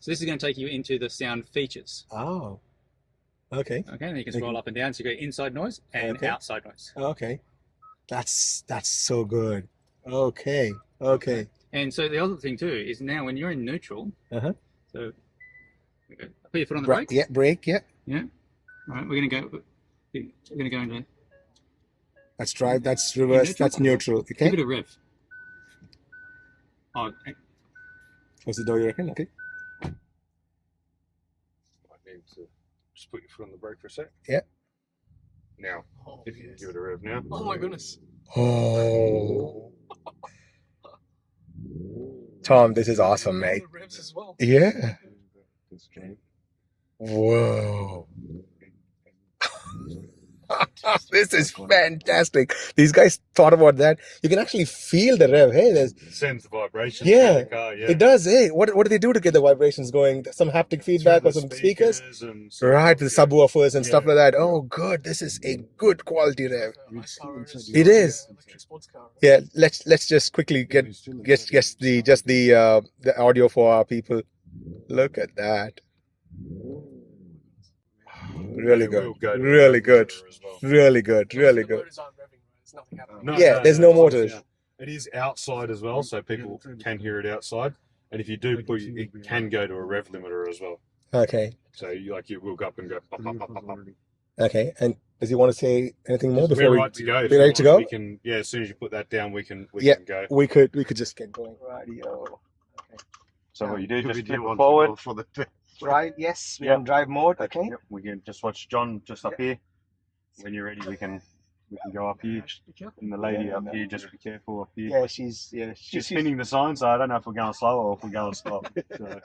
So this is going to take you into the sound features. Oh, okay. Okay, and you can scroll up and down. So you go inside noise and Okay. outside noise. Okay. That's so good. Okay. Okay. And so the other thing too is now when you're in neutral, Uh-huh. so put your foot on the brake. Yeah, brake, yeah. Yeah. All right, we're going to go into That's drive, that's reverse, that's neutral. Okay. Give it a rev. Oh, Close the door, you reckon? Okay. Might need to just put your foot on the brake for a sec. Yeah. Now, if you give it a rev now. Oh my goodness. Oh. Tom, this is awesome, mate. Revs as well. Yeah. Whoa. This is fantastic. These guys thought about that. You can actually feel the rev. Hey, there's Sends the vibrations yeah, through the car, yeah. it does. Hey, what do they do to get the vibrations going? Some haptic feedback or some speakers? And Right, the subwoofers and stuff like that. Oh, good. This is a good quality rev. It is. Yeah, let's just quickly get the audio for our people. Look at that. Really good. Really good. Really good. Really good. Yeah, there's no motors. It is outside as well, so people can hear it outside. And if you do put it can go to a rev limiter as well. Okay. So you will go up and go pop, pop, pop, pop, pop. Okay. And does he want to say anything more before we're right to go. We're ready to go? We can, yeah, as soon as you put that down, we can go. We could just get going. Radio. Okay. So what you do, just flip it forward. For the Drive, yes, we're on drive mode. Okay. Yep, we can just watch John just up here. When you're ready, we can go up here. And the lady up here, just be careful up here. Yeah, she's spinning the sign, so I don't know if we're going slow or if we're going slow. So,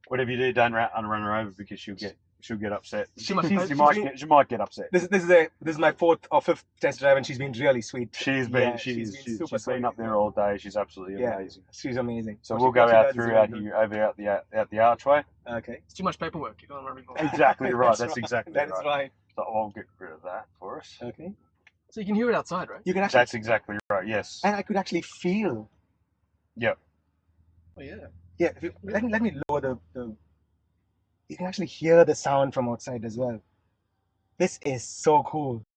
whatever you do, don't run her over because she'll get upset. She might get upset. This is my fourth or fifth test drive, and she's been really sweet. She's been up there all day. She's absolutely amazing. She's amazing. So we'll go out through out here, out the archway. Okay. It's too much paperwork. You don't remember. Exactly right. That's exactly right. That's right. So I'll get rid of that for us. Okay. So you can hear it outside, right? You can actually. That's exactly right. Yes. And I could actually feel. Yep. Oh yeah. Yeah. Let me lower the. You can actually hear the sound from outside as well. This is so cool.